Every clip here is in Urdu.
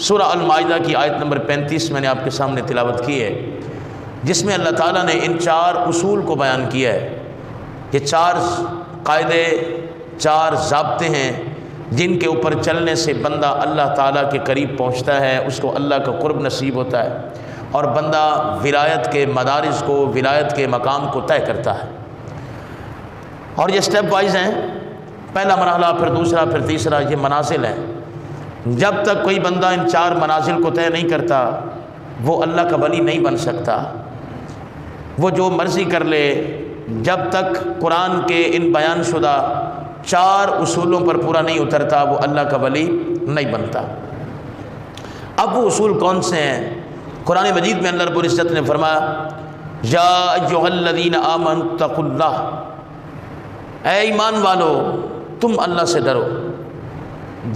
سورہ المائدہ کی آیت نمبر 35 میں نے آپ کے سامنے تلاوت کی ہے، جس میں اللہ تعالیٰ نے ان 4 اصول کو بیان کیا ہے۔ یہ 4 قاعدے، 4 ضابطے ہیں جن کے اوپر چلنے سے بندہ اللہ تعالیٰ کے قریب پہنچتا ہے، اس کو اللہ کا قرب نصیب ہوتا ہے اور بندہ ولایت کے مدارج کو، ولایت کے مقام کو طے کرتا ہے۔ اور یہ سٹیپ وائز ہیں، پہلا مرحلہ، پھر دوسرا، پھر تیسرا، یہ منازل ہیں۔ جب تک کوئی بندہ ان 4 منازل کو طے نہیں کرتا وہ اللہ کا ولی نہیں بن سکتا۔ وہ جو مرضی کر لے، جب تک قرآن کے ان بیان شدہ 4 اصولوں پر پورا نہیں اترتا وہ اللہ کا ولی نہیں بنتا۔ اب وہ اصول کون سے ہیں؟ قرآن مجید میں اللہ رب العزت نے فرمایا یا ایھا الذین آمنوا اتقوا اللہ، اے ایمان والو تم اللہ سے ڈرو۔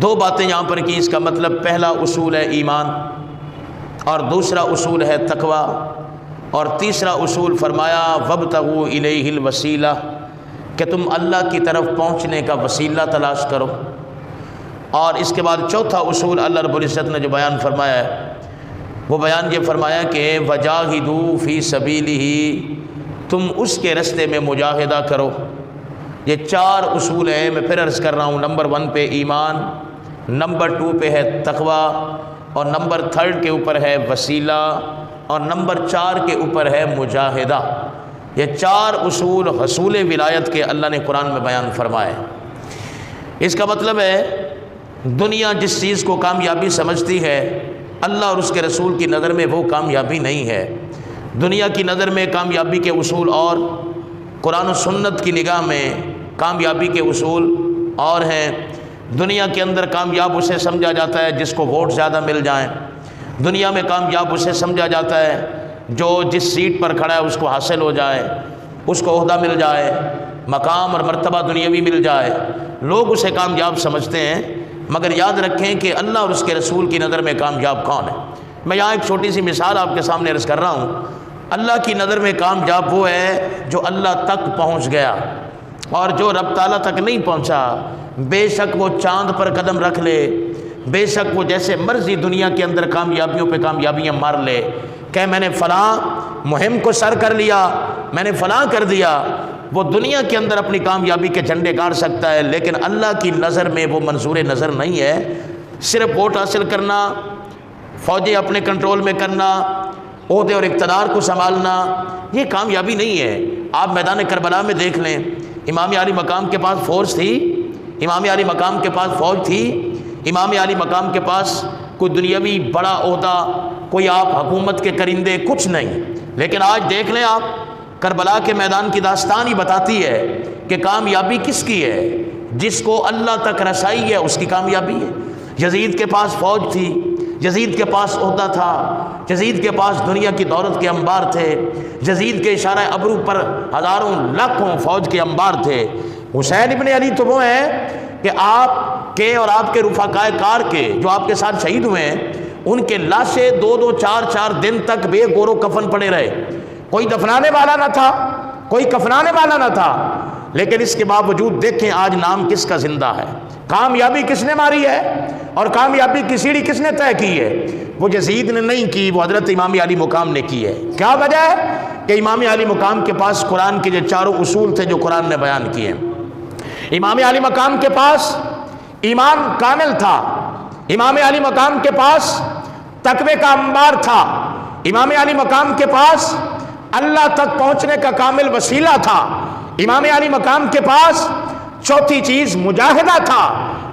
2 باتیں یہاں پر کی، اس کا مطلب پہلا اصول ہے ایمان اور دوسرا اصول ہے تقوی، اور تیسرا اصول فرمایا وابتغوا الیہ الوسیلہ، کہ تم اللہ کی طرف پہنچنے کا وسیلہ تلاش کرو۔ اور اس کے بعد چوتھا اصول اللہ رب العزت نے جو بیان فرمایا ہے وہ بیان یہ فرمایا کہ وجاہدوا فی سبیلہ، تم اس کے راستے میں مجاہدہ کرو۔ یہ 4 اصول ہیں، میں پھر عرض کر رہا ہوں۔ نمبر 1 پہ ایمان، نمبر 2 پہ ہے تقوی، اور نمبر 3 کے اوپر ہے وسیلہ، اور نمبر 4 کے اوپر ہے مجاہدہ۔ یہ 4 اصول حصول ولایت کے اللہ نے قرآن میں بیان فرمائے۔ اس کا مطلب ہے دنیا جس چیز کو کامیابی سمجھتی ہے اللہ اور اس کے رسول کی نظر میں وہ کامیابی نہیں ہے۔ دنیا کی نظر میں کامیابی کے اصول اور قرآن و سنت کی نگاہ میں کامیابی کے اصول اور ہیں۔ دنیا کے اندر کامیاب اسے سمجھا جاتا ہے جس کو ووٹ زیادہ مل جائیں، دنیا میں کامیاب اسے سمجھا جاتا ہے جو جس سیٹ پر کھڑا ہے اس کو حاصل ہو جائے، اس کو عہدہ مل جائے، مقام اور مرتبہ دنیاوی مل جائے، لوگ اسے کامیاب سمجھتے ہیں۔ مگر یاد رکھیں کہ اللہ اور اس کے رسول کی نظر میں کامیاب کون ہے؟ میں یہاں ایک چھوٹی سی مثال آپ کے سامنے عرض کر رہا ہوں۔ اللہ کی نظر میں کامیاب وہ ہے جو اللہ تک پہنچ گیا، اور جو رب تعالیٰ تک نہیں پہنچا بے شک وہ چاند پر قدم رکھ لے، بے شک وہ جیسے مرضی دنیا کے اندر کامیابیوں پہ کامیابیاں مار لے، کہ میں نے فلاں مہم کو سر کر لیا، میں نے فلاں کر دیا، وہ دنیا کے اندر اپنی کامیابی کے جھنڈے گاڑ سکتا ہے، لیکن اللہ کی نظر میں وہ منظور نظر نہیں ہے۔ صرف ووٹ حاصل کرنا، فوجیں اپنے کنٹرول میں کرنا، عہدے اور اقتدار کو سنبھالنا، یہ کامیابی نہیں ہے۔ آپ میدان کربلا میں دیکھ لیں، امام علی مقام کے پاس فوج تھی، امام علی مقام کے پاس فوج تھی، امام علی مقام کے پاس کوئی دنیاوی بڑا عہدہ، کوئی آپ حکومت کے کرندے، کچھ نہیں۔ لیکن آج دیکھ لیں آپ، کربلا کے میدان کی داستان ہی بتاتی ہے کہ کامیابی کس کی ہے؟ جس کو اللہ تک رسائی ہے اس کی کامیابی ہے۔ یزید کے پاس فوج تھی، یزید کے پاس عہدہ تھا، یزید کے پاس دنیا کی دولت کے انبار تھے، یزید کے اشارہ ابرو پر ہزاروں لاکھوں فوج کے انبار تھے۔ حسین ابن علی تو وہ ہیں کہ آپ کے اور آپ کے رفقائے کار کے جو آپ کے ساتھ شہید ہوئے ہیں، ان کے لاشیں 2-2 4-4 دن تک بے گور و کفن پڑے رہے، کوئی دفنانے والا نہ تھا، کوئی کفنانے والا نہ تھا۔ لیکن اس کے باوجود دیکھیں آج نام کس کا زندہ ہے، کامیابی کس نے ماری ہے، اور کامیابی کی سیڑھی کس نے طے کی ہے؟ وہ یزید نے نہیں کی، وہ حضرت امام علی مقام نے کی ہے۔ کیا وجہ ہے؟ کہ امام علی مقام کے پاس قرآن کے جو 4 اصول تھے جو قرآن نے بیان کیے ہیں۔ امام علی مقام کے پاس ایمان کامل تھا، امام علی مقام کے پاس تقوی کا انبار تھا، امام علی مقام کے پاس اللہ تک پہنچنے کا کامل وسیلہ تھا، امام علی مقام کے پاس چوتھی چیز مجاہدہ تھا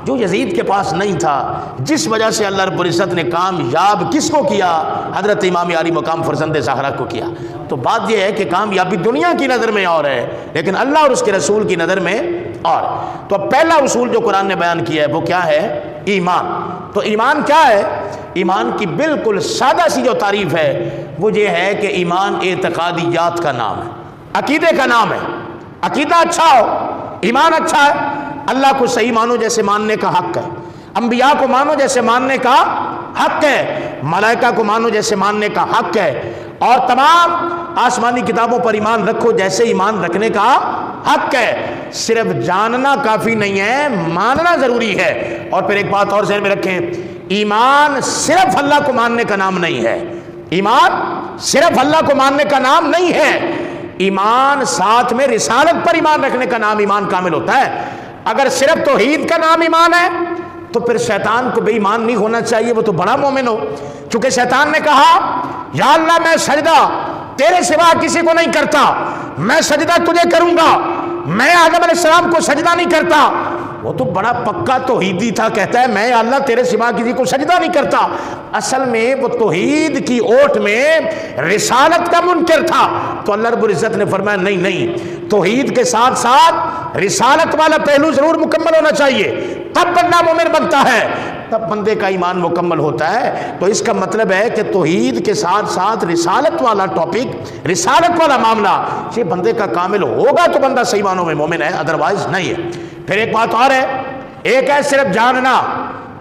جو یزید کے پاس نہیں تھا، جس وجہ سے اللہ رب العزت نے کامیاب کس کو کیا؟ حضرت امام علی مقام فرزند زہرا کو کیا۔ تو بات یہ ہے کہ کامیابی دنیا کی نظر میں اور ہے لیکن اللہ اور اس کے رسول کی نظر میں اور۔ تو پہلا اصول جو قرآن نے بیان کیا ہے وہ کیا ہے؟ ایمان۔ تو ایمان کیا ہے؟ ایمان کی بالکل سادہ سی جو تعریف ہے وہ یہ ہے کہ ایمان اعتقادیات کا نام ہے، عقیدے کا نام ہے۔ عقیدہ اچھا ہو، ایمان اچھا ہے، اللہ کو صحیح مانو جیسے ماننے کا حق ہے، انبیاء کو مانو جیسے ماننے کا حق ہے، ملائکہ کو مانو جیسے ماننے کا حق ہے، اور تمام آسمانی کتابوں پر ایمان رکھو جیسے ایمان رکھنے کا حق ہے۔ صرف جاننا کافی نہیں ہے، ماننا ضروری ہے۔ اور پھر ایک بات اور ذہن میں رکھیں، ایمان صرف اللہ کو ماننے کا نام نہیں ہے، ایمان صرف اللہ کو ماننے کا نام نہیں ہے، ایمان ساتھ میں رسالت پر ایمان رکھنے کا نام ایمان کامل ہوتا ہے۔ اگر صرف توحید کا نام ایمان ہے تو پھر شیطان کو بے ایمان نہیں ہونا چاہیے، وہ تو بڑا مومن ہو، چونکہ شیطان نے کہا یا اللہ میں سجدہ تیرے سوا کسی کو نہیں کرتا، میں سجدہ تجھے کروں گا، میں آدم علیہ السلام کو سجدہ نہیں کرتا۔ وہ تو بڑا پکا توحیدی تھا، کہتا ہے میں اللہ تیرے سوا کسی کو سجدہ نہیں کرتا۔ اصل میں وہ توحید کی اوٹ میں رسالت کا منکر تھا، تو اللہ رب العزت نے فرمایا نہیں نہیں، توحید کے ساتھ ساتھ رسالت والا پہلو ضرور مکمل ہونا چاہیے، تب بندہ مومن بنتا ہے، تب بندے کا ایمان مکمل ہوتا ہے۔ تو اس کا مطلب ہے کہ توحید کے ساتھ ساتھ رسالت والا ٹاپک، رسالت والا معاملہ یہ بندے کا کامل ہوگا تو بندہ صحیح معنوں میں مومن ہے، ادروائز نہیں ہے۔ پھر ایک بات اور ہے، ایک ہے صرف جاننا،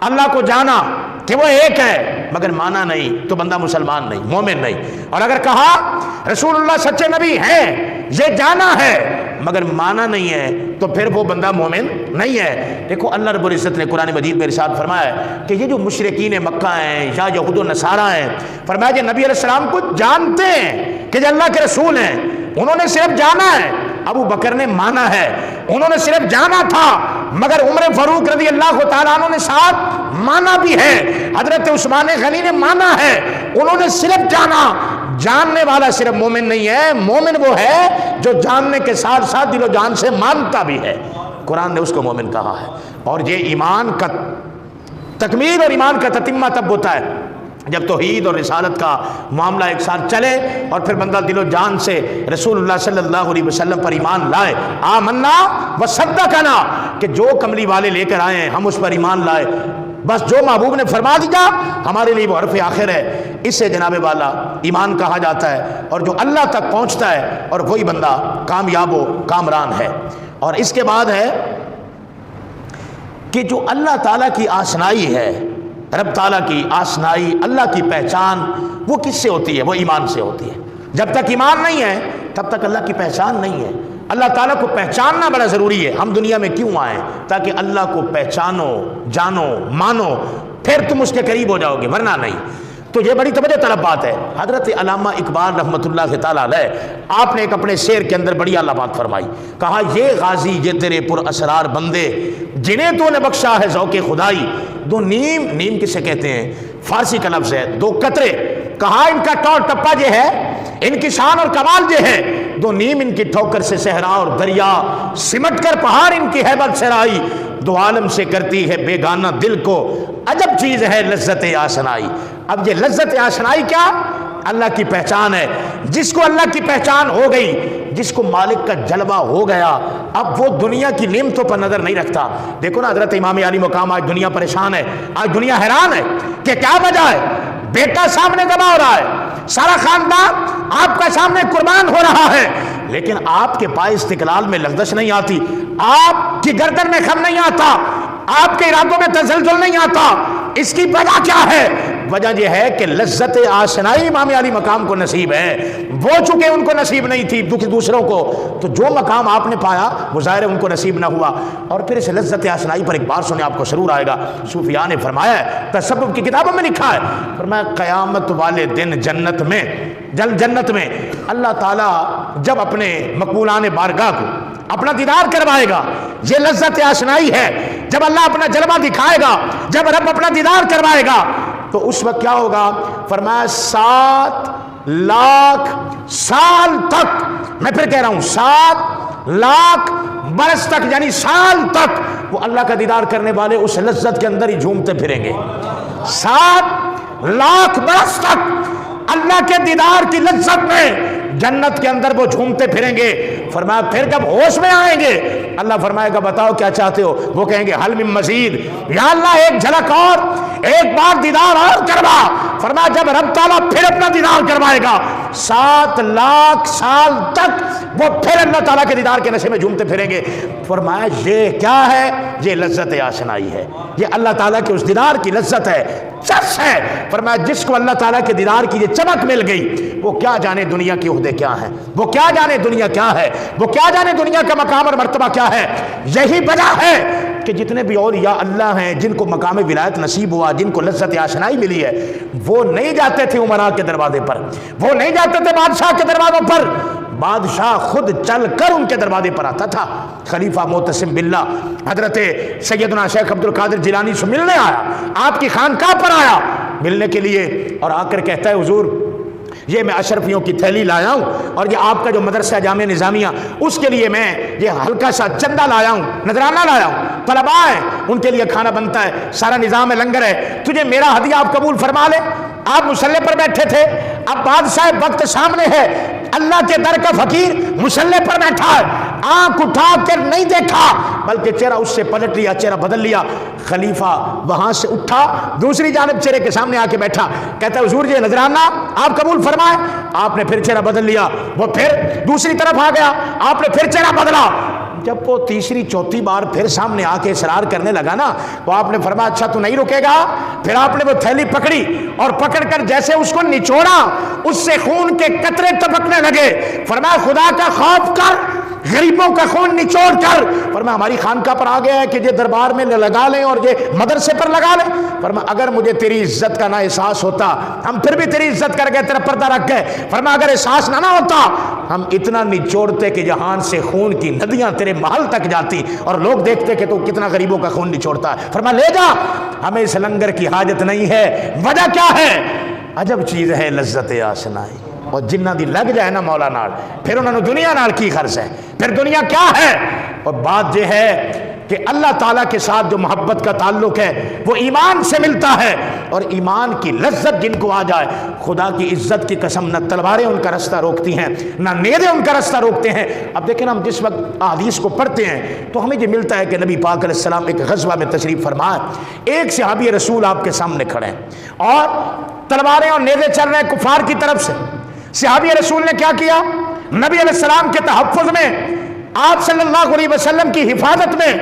اللہ کو جانا کہ وہ ایک ہے مگر مانا نہیں، تو بندہ مسلمان نہیں، مومن نہیں۔ اور اگر کہا رسول اللہ سچے نبی ہیں، یہ جانا ہے مگر مانا نہیں ہے، تو پھر وہ بندہ مومن نہیں ہے۔ دیکھو اللہ رب العزت نے قرآن مجید میں ارشاد فرمایا ہے کہ یہ جو مشرکین مکہ ہیں یا یہود و نصارہ ہیں، فرمایا کہ نبی علیہ السلام کو جانتے ہیں کہ جو اللہ کے رسول ہیں، انہوں نے صرف جانا ہے، ابو بکر نے مانا ہے، انہوں نے صرف جانا تھا مگر عمر فاروق رضی اللہ تعالیٰ عنہ نے ساتھ مانا بھی ہے، حضرت عثمان غنی نے مانا ہے، انہوں نے صرف جانا۔ جاننے والا صرف مومن نہیں ہے، مومن وہ ہے جو جاننے کے ساتھ ساتھ دل و جان سے مانتا بھی ہے، قرآن نے اس کو مومن کہا ہے۔ اور یہ ایمان کا تکمیل اور ایمان کا تتمہ تب ہوتا ہے جب توحید اور رسالت کا معاملہ ایک ساتھ چلے اور پھر بندہ دل و جان سے رسول اللہ صلی اللہ علیہ وسلم پر ایمان لائے، آمنا وصدقنا، کہ جو کملی والے لے کر آئے ہیں ہم اس پر ایمان لائے، بس جو محبوب نے فرما دیا ہمارے لیے وہ حرف آخر ہے، اس سے جناب والا ایمان کہا جاتا ہے، اور جو اللہ تک پہنچتا ہے اور وہی بندہ کامیاب و کامران ہے۔ اور اس کے بعد ہے کہ جو اللہ تعالیٰ کی آشنائی ہے، رب تعالیٰ کی آشنائی، اللہ کی پہچان، وہ کس سے ہوتی ہے؟ وہ ایمان سے ہوتی ہے۔ جب تک ایمان نہیں ہے تب تک اللہ کی پہچان نہیں ہے۔ اللہ تعالیٰ کو پہچاننا بڑا ضروری ہے۔ ہم دنیا میں کیوں آئے؟ تاکہ اللہ کو پہچانو، جانو، مانو، پھر تم اس کے قریب ہو جاؤ گے، ورنہ نہیں۔ تو یہ بڑی توجہ طلب بات ہے۔ حضرت علامہ اقبال رحمۃ اللہ تعالیٰ علیہ، آپ نے ایک اپنے شعر کے اندر بڑی اعلیٰ بات فرمائی، کہا یہ غازی یہ تیرے پر اسرار بندے جنہیں تو نے بخشا ہے ذوق خدائی، دو نیم، نیم کسے کہتے ہیں؟ فارسی کا لفظ ہے، دو قطرے، کہا ان کا ٹور ٹپا یہ ہے، ان کی شان اور کمال یہ ہے، دو نیم ان کی ٹھوکر سے صحرا اور دریا، سمٹ کر پہاڑ ان کی ہیبت سرائی، دو عالم سے کرتی ہے بیگانہ دل کو، عجب چیز ہے لذت آشنائی۔ اب یہ لذت آشنائی کیا؟ اللہ کی پہچان ہے۔ جس کو اللہ کی پہچان ہو گئی، جس کو مالک کا جلوہ ہو گیا، اب وہ دنیا کی نعمتوں پر نظر نہیں رکھتا۔ دیکھو نا حضرت امام علی مقام، آج دنیا پریشان ہے، آج دنیا حیران ہے کہ کیا وجہ ہے؟ بیٹا سامنے ذبح ہو رہا ہے، سارا خاندان آپ کا سامنے قربان ہو رہا ہے، لیکن آپ کے پائے استقلال میں لغزش نہیں آتی، آپ کی گردن میں خم نہیں آتا، آپ کے ارادوں میں تزلزل نہیں آتا۔ اس کی وجہ کیا ہے؟ وجہ یہ ہے کہ لذت آشنائی امام علی مقام کو نصیب ہے، وہ چونکہ ان کو نصیب نہیں تھی دوسروں کو، تو جو مقام آپ نے پایا وہ ظاہر ان کو نصیب نہ ہوا۔ اور پھر اس لذت آشنائی پر ایک بار سنے، آپ کو سرور آئے گا۔ صوفیاء نے فرمایا ہے، تصوف کی کتابوں میں لکھا ہے، فرمایا قیامت والے دن جنت میں اللہ تعالیٰ جب اپنے مقبولان بارگاہ کو اپنا دیدار کروائے گا، یہ لذت آشنائی ہے، جب اللہ اپنا جلوہ دکھائے گا، جب رب اپنا دیدار کروائے گا، تو اس وقت کیا ہوگا؟ فرمایا 7 لاکھ سال تک، میں پھر کہہ رہا ہوں 7 لاکھ برس تک، یعنی سال تک وہ اللہ کا دیدار کرنے والے اس لذت کے اندر ہی جھومتے پھریں گے۔ 7 لاکھ برس تک اللہ کے دیدار کی لذت میں جنت کے اندر وہ جھومتے پھریں گے۔ فرمایا پھر جب ہوش میں آئیں گے، اللہ فرمائے گا بتاؤ کیا چاہتے ہو؟ وہ کہیں گے حل من مزید، یا اللہ ایک جھلک اور، ایک بار دیدار اور کروا۔ فرمایا جب رب تعالیٰ پھر اپنا دیدار کروائے گا، 7 لاکھ سال تک وہ پھر اللہ تعالیٰ کے دیدار کے نشے میں جھومتے پھریں گے۔ فرمایا یہ کیا ہے؟ یہ لذت آشنائی ہے، یہ اللہ تعالیٰ کے اس دیدار کی لذت ہے، چس ہے۔ فرمایا جس کو اللہ تعالیٰ کے دیدار کی یہ چمک مل گئی، وہ کیا جانے دنیا کے عہدے کیا ہیں، وہ کیا جانے دنیا کیا ہے، وہ کیا جانے دنیا کا مقام اور مرتبہ کیا کیا ہے؟ یہی وجہ ہے کہ جتنے بھی اولیاء اللہ ہیں جن کو مقام ولایت نصیب ہوا، جن کو لذت آشنائی ملی ہے، وہ نہیں جاتے تھے عمراء کے دروازے پر، وہ نہیں جاتے تھے بادشاہ کے دروازوں پر، بادشاہ خود چل کر ان کے دروازے پر آتا تھا۔ خلیفہ معتصم باللہ حضرت سیدنا شیخ عبد القادر جیلانی سے ملنے آیا، آپ کی خانقاہ پر آیا ملنے کے لیے، اور آ کر کہتا ہے حضور یہ میں اشرفیوں کی تھیلی لایا ہوں، اور یہ آپ کا جو مدرسہ جامعہ نظامیہ اس کے لیے میں یہ ہلکا سا چندہ لایا ہوں، نذرانہ لایا ہوں، طلباء ہیں ان کے لیے کھانا بنتا ہے، سارا نظام ہے، لنگر ہے، تجھے میرا ہدیہ آپ قبول فرما لے۔ آپ مصلے پر بیٹھے تھے، اب بادشاہ وقت سامنے ہے، اللہ کے در کا فقیر مصلے پر بیٹھا ہے، آنکھ اٹھا کر نہیں دیکھا بلکہ چہرہ اس سے پلٹ لیا، چہرہ بدل لیا۔ خلیفہ وہاں سے اٹھا، دوسری جانب چہرے کے سامنے آ کے بیٹھا، کہتا ہے حضور یہ نذرانہ آپ قبول فرمائے۔ آپ نے پھر چہرہ بدل لیا، وہ پھر دوسری طرف آ گیا، آپ نے پھر چہرہ بدلا۔ جب وہ تیسری چوتھی بار پھر سامنے آ کے اصرار کرنے لگا نا، تو آپ نے فرمایا اچھا تو نہیں رکے گا؟ پھر آپ نے وہ تھیلی پکڑی اور پکڑ کر جیسے اس کو نچوڑا، اس سے خون کے قطرے ٹپکنے لگے۔ فرمایا خدا کا خوف کر، غریبوں کا خون نچوڑ کر۔ فرمایا ہماری خانقاہ پر آ گیا ہے کہ یہ دربار میں لگا لیں اور یہ مدرسے پر لگا لیں۔ فرمایا اگر مجھے تیری عزت کا نہ احساس ہوتا ہم پھر بھی تیری عزت کر گئے، تیرا پردہ رکھ گئے۔ فرمایا اگر احساس نہ ہوتا ہم اتنا نچوڑتے کہ جہان سے خون کی ندیاں تیرے محل تک جاتی اور لوگ دیکھتے کہ تو کتنا غریبوں کا خون نچوڑتا ہے۔ فرمایا لے جا، ہمیں اس لنگر کی حاجت نہیں ہے۔ وجہ کیا ہے؟ عجب چیز ہے لذت آشنائی، اور جنہ دی لگ جائے نا مولا نال، پھر انہوں نے دنیا نال کی غرض ہے، پھر دنیا کیا ہے؟ اور بات یہ ہے کہ اللہ تعالیٰ کے ساتھ جو محبت کا تعلق ہے وہ ایمان سے ملتا ہے، اور ایمان کی لذت جن کو آ جائے، خدا کی عزت کی قسم نہ تلواریں ان کا رستہ روکتی ہیں نہ نیزے ان کا رستہ روکتے ہیں۔ اب دیکھیں ہم جس وقت احادیث کو پڑھتے ہیں تو ہمیں یہ ملتا ہے کہ نبی پاک علیہ السلام ایک غزوہ میں تشریف فرما، ایک صحابی رسول آپ کے سامنے کھڑے ہیں اور تلواریں اور نیزے چل رہے ہیں کفار کی طرف سے۔ صحابی رسول نے کیا کیا؟ نبی علیہ السلام کے تحفظ میں، آپ صلی اللہ علیہ وسلم کی حفاظت میں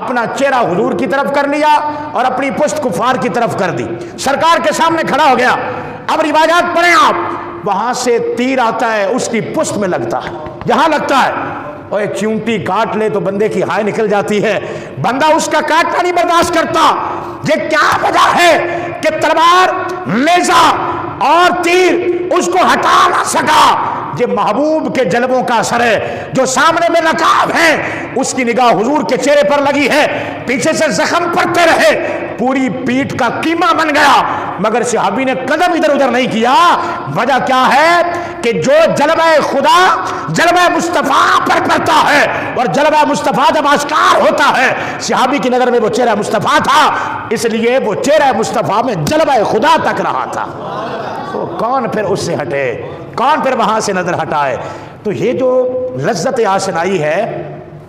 اپنا چہرہ حضور کی طرف کر لیا اور اپنی پشت کفار کی طرف کر دی، سرکار کے سامنے کھڑا ہو گیا۔ اب روایات پڑھیں آپ، وہاں سے تیر آتا ہے، اس کی پشت میں لگتا ہے، جہاں لگتا ہے، اور ایک چیونٹی کاٹ لے تو بندے کی ہائے نکل جاتی ہے، بندہ اس کا کاٹنا نہیں برداشت کرتا۔ یہ کیا وجہ ہے کہ تلوار، نیزہ اور تیر اس کو ہٹا نہ سکا؟ یہ محبوب کے جلووں کا اثر ہے، جو سامنے میں نقاب ہے اس کی نگاہ حضور کے چہرے پر لگی ہے، پیچھے سے زخم پڑتے رہے، پوری پیٹھ کا قیمہ بن گیا، مگر صحابی نے قدم ادھر ادھر نہیں کیا۔ وجہ کیا ہے کہ جو جلوہ خدا جلوہ مصطفیٰ پر پڑتا ہے، اور جلوہ مصطفیٰ جب آشکار ہوتا ہے، صحابی کی نظر میں وہ چہرہ مصطفیٰ تھا، اس لیے وہ چہرہ مصطفیٰ میں جلوہ خدا تک رہا تھا۔ تو کون پھر اس سے ہٹے؟ کون پھر وہاں سے نظر ہٹائے؟ تو یہ جو لذت آشنائی ہے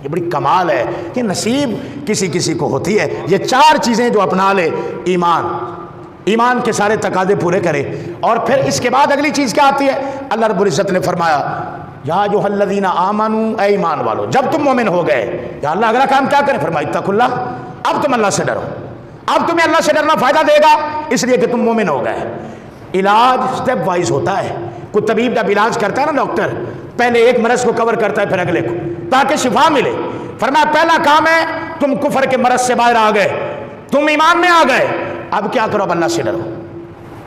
یہ بڑی کمال ہے، یہ نصیب کسی کسی کو ہوتی ہے۔ یہ چار چیزیں جو اپنا لے، ایمان کے سارے تقاضے پورے کرے، اور پھر اس کے بعد اگلی چیز کیا آتی ہے؟ اللہ رب العزت نے فرمایا یا ایھا الذین آمنوا، اے ایمان والو، جب تم مومن ہو گئے، یا اللہ اگلا کام کیا کرے؟ فرمایا اتقوا اللہ، اب تم اللہ سے ڈرو، اب تمہیں اللہ سے ڈرنا فائدہ دے گا اس لیے کہ تم مومن ہو گئے۔ علاج سٹیپ وائز ہوتا ہے، کوئی طبیب جب علاج کرتا ہے نا ڈاکٹر، پہلے ایک مرض کو کور کرتا ہے پھر اگلے کو تاکہ شفا ملے۔ فرمایا پہلا کام ہے تم کفر کے مرض سے باہر آ گئے، تم ایمان میں آ گئے، اب کیا کرو؟ اب اللہ سے ڈرو۔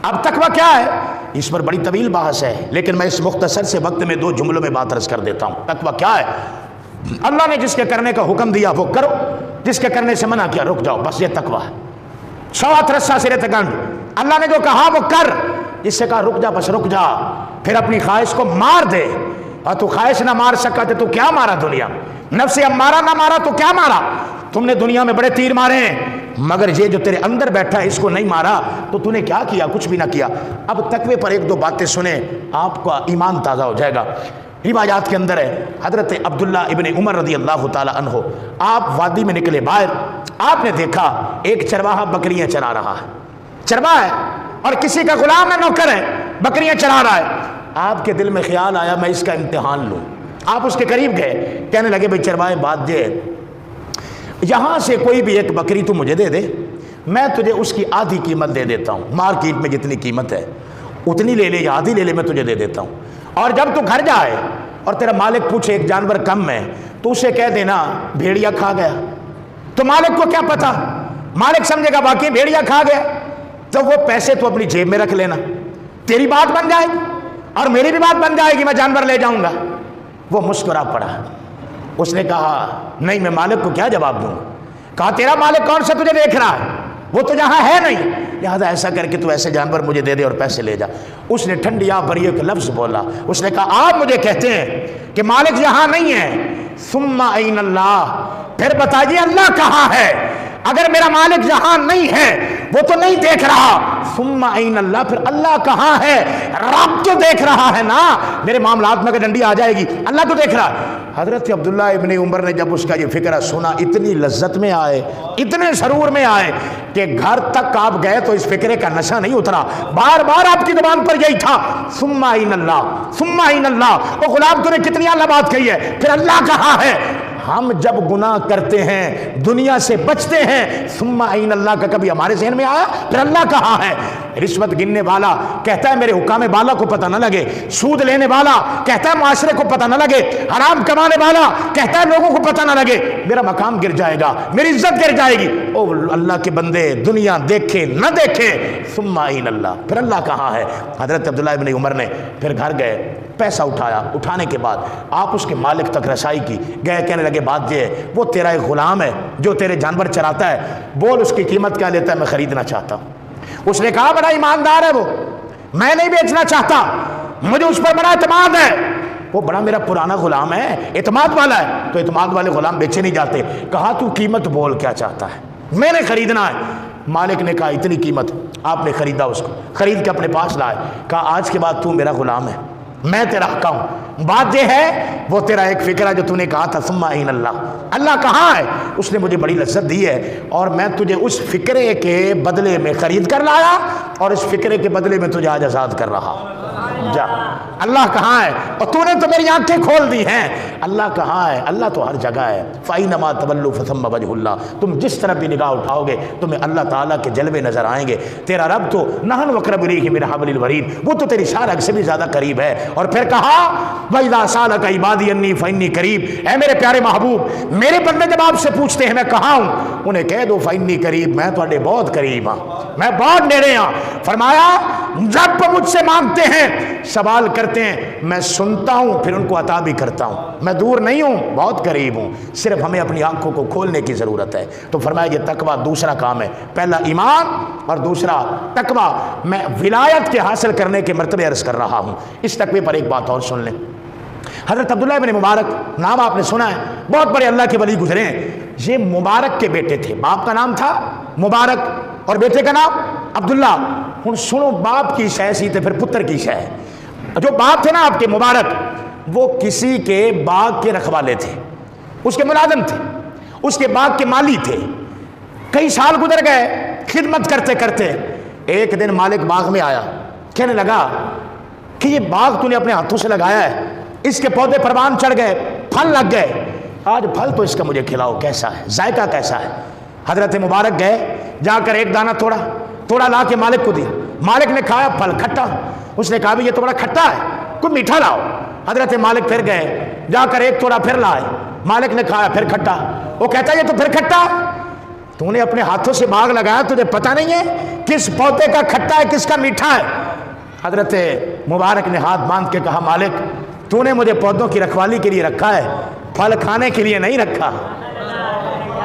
اب تقویٰ کیا ہے؟ اس پر بڑی طویل بحث ہے، لیکن میں اس مختصر سے وقت میں 2 جملوں میں بات عرض کر دیتا ہوں۔ تقویٰ کیا ہے؟ اللہ نے جس کے کرنے کا حکم دیا وہ کرو، جس کے کرنے سے منع کیا رک جاؤ، بس یہ تقویٰ ہے۔ 100 ہاتھ رسا سرے تگنڈ، اللہ نے جو کہا وہ کر، جس سے کہا رک جا بس رک جا، پھر اپنی خواہش کو مار دے، اور تو خواہش نہ مار سکا تو کیا مارا؟ دنیا نفس امارہ نہ مارا تو کیا مارا؟ تم نے دنیا میں بڑے تیر مارے ہیں، مگر یہ جو تیرے اندر بیٹھا ہے اس کو نہیں مارا تو تو نے کیا کیا؟ کچھ بھی نہ کیا۔ اب تقوی پر 1-2 باتیں سنیں، آپ کا ایمان تازہ ہو جائے گا۔ روایات کے اندر ہے حضرت عبداللہ ابن عمر رضی اللہ تعالی عنہ، آپ وادی میں نکلے باہر، آپ نے دیکھا ایک چرواہا بکریاں چرا رہا ہے، چرواہا ہے اور کسی کا غلام ہے، نوکر ہے، بکریاں چرا رہا ہے۔ آپ کے دل میں خیال آیا میں اس کا امتحان لوں، آپ اس کے قریب گئے، کہنے لگے بھئی چرواہے بات یہ ہے، یہاں سے کوئی بھی ایک بکری تو مجھے دے دے، میں تجھے اس کی آدھی قیمت دے دیتا ہوں، مارکیٹ میں جتنی قیمت ہے اتنی لے لے یا آدھی لے لے، میں تجھے دے دیتا ہوں، اور جب تو گھر جائے اور تیرا مالک پوچھے ایک جانور کم ہے تو اسے کہہ دینا بھیڑیا کھا گیا، تو مالک کو کیا پتا، مالک سمجھے گا واقعی بھیڑیا کھا گیا، تو وہ پیسے تو اپنی جیب میں رکھ لینا، تیری بات بن جائے گی اور میری بھی بات بن جائے گی، میں جانور لے جاؤں گا۔ وہ مسکرا پڑا، اس نے کہا نہیں میں مالک کو کیا جواب دوں، کہا تیرا مالک کون سا تجھے دیکھ رہا ہے، وہ تو یہاں ہے نہیں، لہذا ایسا کر کے تو ایسے جانور مجھے دے دے اور پیسے لے جا۔ اس نے ٹھنڈی آنکھ بھری ایک لفظ بولا، اس نے کہا آپ مجھے کہتے ہیں کہ مالک یہاں نہیں ہے، ثم این اللہ، پھر بتائیے اللہ کہاں ہے؟ اگر میرا مالک یہاں نہیں ہے، وہ تو نہیں دیکھ رہا، ثم این اللہ، پھر اللہ کہاں ہے؟ رب تو دیکھ رہا ہے نا، میرے معاملات میں اگر ڈنڈی آ جائے گی اللہ تو دیکھ رہا ہے۔ حضرت عبداللہ ابن عمر نے جب اس کا یہ فکرہ سنا اتنی لذت میں آئے، اتنے سرور میں آئے کہ گھر تک آپ گئے تو اس فکرے کا نشہ نہیں اترا، بار بار آپ کی زبان پر یہی تھا، ثم این اللہ، ثم این اللہ۔ وہ غلام تو نے کتنی اعلیٰ بات کہی ہے، پھر اللہ کہاں ہے؟ ہم جب گناہ کرتے ہیں دنیا سے بچتے ہیں، ثم این اللہ کا کبھی ہمارے ذہن میں آیا پھر اللہ کہاں ہے؟ رشوت گننے والا کہتا ہے میرے حکام بالا کو پتہ نہ لگے، سود لینے والا کہتا ہے معاشرے کو پتہ نہ لگے، حرام کمانے والا کہتا ہے لوگوں کو پتہ نہ لگے، میرا مقام گر جائے گا، میری عزت گر جائے گی۔ او اللہ کے بندے، دنیا دیکھے نہ دیکھے، ثم این اللہ، پھر اللہ کہاں ہے؟ حضرت عبداللہ ابن عمر نے پھر گھر گئے، پیسہ اٹھایا، اٹھانے کے بعد آپ اس کے مالک تک رسائی کی، گئے کہنے لگے بات یہ ہے وہ تیرا ایک غلام ہے جو تیرے جانور چراتا ہے، بول اس کی قیمت کیا لیتا ہے، میں خریدنا چاہتا ہوں۔ اس نے کہا بڑا ایماندار ہے وہ، میں نہیں بیچنا چاہتا، مجھے اس پر بڑا اعتماد ہے، وہ بڑا میرا پرانا غلام ہے، اعتماد والا ہے، تو اعتماد والے غلام بیچے نہیں جاتے۔ کہا تو قیمت بول کیا چاہتا ہے، میں نے خریدنا ہے۔ مالک نے کہا اتنی قیمت، آپ نے خریدا، اس کو خرید کے اپنے پاس لائے، کہا آج کے بعد تو میرا غلام ہے، میں تیرا حق ہوں۔ بات یہ ہے وہ تیرا ایک فکرہ جو تو نے کہا تھا ثم این اللہ، اللہ کہاں ہے، اس نے مجھے بڑی لذت دی ہے اور میں تجھے اس فکرے کے بدلے میں خرید کر لایا اور اس فکرے کے بدلے میں تجھے آج آزاد کر رہا۔ جا، اللہ کہاں ہے؟ اور تو نے تو میری آنکھیں کھول دی ہیں، اللہ کہاں ہے؟ اللہ تو ہر جگہ ہے، فَإِنَّمَا تَوَلُّوا فَثَمَّ وَجْهُ اللَّهِ، تم جس طرف بھی نگاہ اٹھاؤ گے تمہیں اللہ تعالیٰ کے جلوے نظر آئیں گے۔ تیرا رب تو نَحْنُ أَقْرَبُ إِلَيْهِ مِنْ حَبْلِ الْوَرِيدِ، وہ تو تیری شارک سے بھی زیادہ قریب ہے۔ اور پھر کہا وَإِذَا سَأَلَكَ عِبَادِي عَنِّي فَإِنِّي قَرِيبٌ، اے میرے پیارے محبوب میرے بندے جب آپ سے پوچھتے ہیں میں کہاں ہوں، انہیں کہہ دو فَإِنِّي قَرِيبٌ، میں تھوڑے بہت قریب ہوں، میں بہت نیڑے ہوں۔ فرمایا جب وہ مجھ سے مانگتے ہیں، سوال کرتے ہیں، میں سنتا ہوں پھر ان کو عطا بھی کرتا ہوں، میں دور نہیں ہوں، بہت قریب ہوں، صرف ہمیں اپنی آنکھوں کو کھولنے کی ضرورت ہے۔ تو فرمایا یہ تقویٰ دوسرا کام ہے، پہلا ایمان اور دوسرا تقویٰ، میں ولایت کے حاصل کرنے کے مرتبے عرض کر رہا ہوں۔ اس تقوی پر ایک بات اور سن لیں، حضرت عبداللہ ابن مبارک، نام آپ نے سنا ہے، بہت بڑے اللہ کے ولی گزرے ہیں، یہ مبارک کے بیٹے تھے، باپ کا نام تھا مبارک اور بیٹے کا نام عبداللہ۔ ہن سنو باپ کی شے سی تے پھر پتر کی شے۔ جو باپ تھے نا آپ کے مبارک، وہ کسی کے باغ کے رکھوالے تھے، اس کے ملازم تھے، اس کے باغ کے مالی تھے، کئی سال گزر گئے خدمت کرتے کرتے۔ ایک دن مالک باغ میں آیا، کہنے لگا کہ یہ باغ تو نے اپنے ہاتھوں سے لگایا ہے، اس کے پودے پروان چڑھ گئے، پھل لگ گئے، آج پھل تو اس کا مجھے کھلاؤ، کیسا ہے، ذائقہ کیسا ہے۔ حضرت مبارک گئے، جا کر ایک دانہ توڑا لا کے مالک کو دیا، مالک نے کھایا، پھل کھٹا، اس نے کہا بھی یہ تو بڑا کھٹا ہے، کوئی میٹھا لاؤ۔ حضرت مالک پھر گئے، جا کر ایک توڑا پھر لائے، مالک نے کھایا، پھر کھٹا، وہ کہتا ہے یہ تو پھر کھٹا، تو نے اپنے ہاتھوں سے باغ لگایا، تجھے پتہ نہیں ہے کس پودے کا کھٹا ہے کس کا میٹھا ہے۔ حضرت مبارک نے ہاتھ باندھ کے کہا مالک تو نے مجھے پودوں کی رکھوالی کے لیے رکھا ہے، پھل کھانے کے لیے نہیں رکھا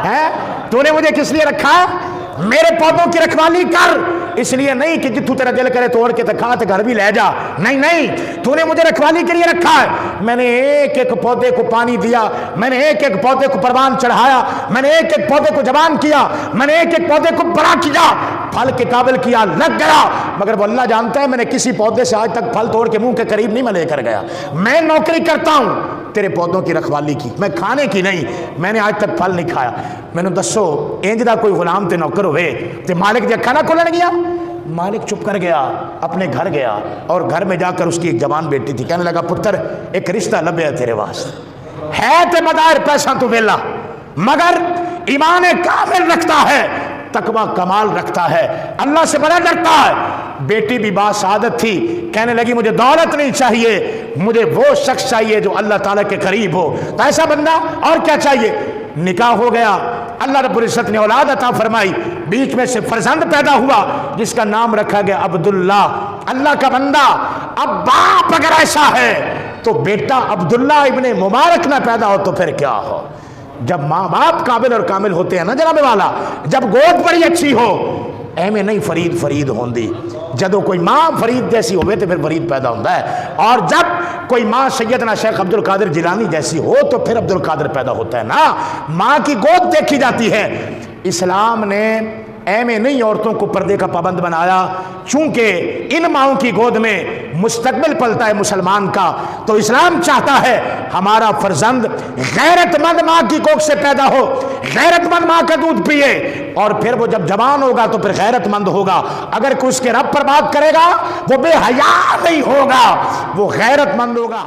ہے، تو نے مجھے کس لیے رکھا ہے؟ میرے پودوں کی رکھوالی کر، اس لیے نہیں کہ جتوں تیرا دل کرے توڑ کے کھا تے گھر بھی لے جا، نہیں نہیں، تو نے مجھے رکھوالی کے لیے رکھا ہے۔ میں نے ایک ایک پودے کو پانی دیا، میں نے ایک ایک پودے کو پروان چڑھایا، میں نے ایک ایک پودے کو جوان کیا، میں نے ایک ایک پودے کو بڑا کیا، پھل کے قابل کیا، لگ گیا، مگر وہ اللہ جانتا ہے میں نے کسی پودے سے آج تک پھل توڑ کے منہ کے قریب نہیں میں لے کر گیا۔ میں نوکری کرتا ہوں تیرے پودوں کی رکھوالی کی، میں کھانے کی نہیں، میں نے آج تک پھل نہیں کھایا۔ میں نے دسو انج دا کوئی غلام تے نوکر ہوئے تے مالک دی اکھاں نہ کھولن گیا؟ مالک چپ کر گیا، اپنے گھر گیا اور گھر میں جا کر اس کی ایک جوان بیٹی تھی، کہنے لگا پتر ایک رشتہ لبیا تیرے واسطے، ہے تے مدار پیسہ تو ویلا مگر ایمان کامل رکھتا ہے، تقوی کمال رکھتا ہے، اللہ سے بڑا ڈرتا ہے۔ بیٹی بھی باسعادت تھی، کہنے لگی مجھے دولت نہیں چاہیے، مجھے وہ شخص چاہیے جو اللہ تعالیٰ کے قریب ہو۔ تو ایسا بندہ اور کیا چاہیے؟ نکاح ہو گیا، اللہ رب العزت نے اولاد عطا فرمائی، بیچ میں سے فرزند پیدا ہوا جس کا نام رکھا گیا عبداللہ، اللہ کا بندہ۔ اب باپ اگر ایسا ہے تو بیٹا عبداللہ ابن مبارک نہ پیدا ہو تو پھر کیا ہو؟ جب ماں باپ قابل اور کامل ہوتے ہیں نا جناب والا، جب گود بڑی اچھی ہو، ایویں نہیں فرید فرید ہوندی، جدو کوئی ماں فرید جیسی ہوئے تو پھر فرید پیدا ہوتا ہے، اور جب کوئی ماں سیدنا شیخ عبد القادر جیلانی جیسی ہو تو پھر عبد القادر پیدا ہوتا ہے نا۔ ماں کی گود دیکھی جاتی ہے۔ اسلام نے ایویں نہیں عورتوں کو پردے کا پابند بنایا، چونکہ ان ماؤں کی گود میں مستقبل پلتا ہے مسلمان کا، تو اسلام چاہتا ہے ہمارا فرزند غیرت مند ماں کی کوکھ سے پیدا ہو، غیرت مند ماں کا دودھ پیے، اور پھر وہ جب جوان ہوگا تو پھر غیرت مند ہوگا۔ اگر کوئی اس کے رب پر بات کرے گا وہ بے حیا نہیں ہوگا، وہ غیرت مند ہوگا۔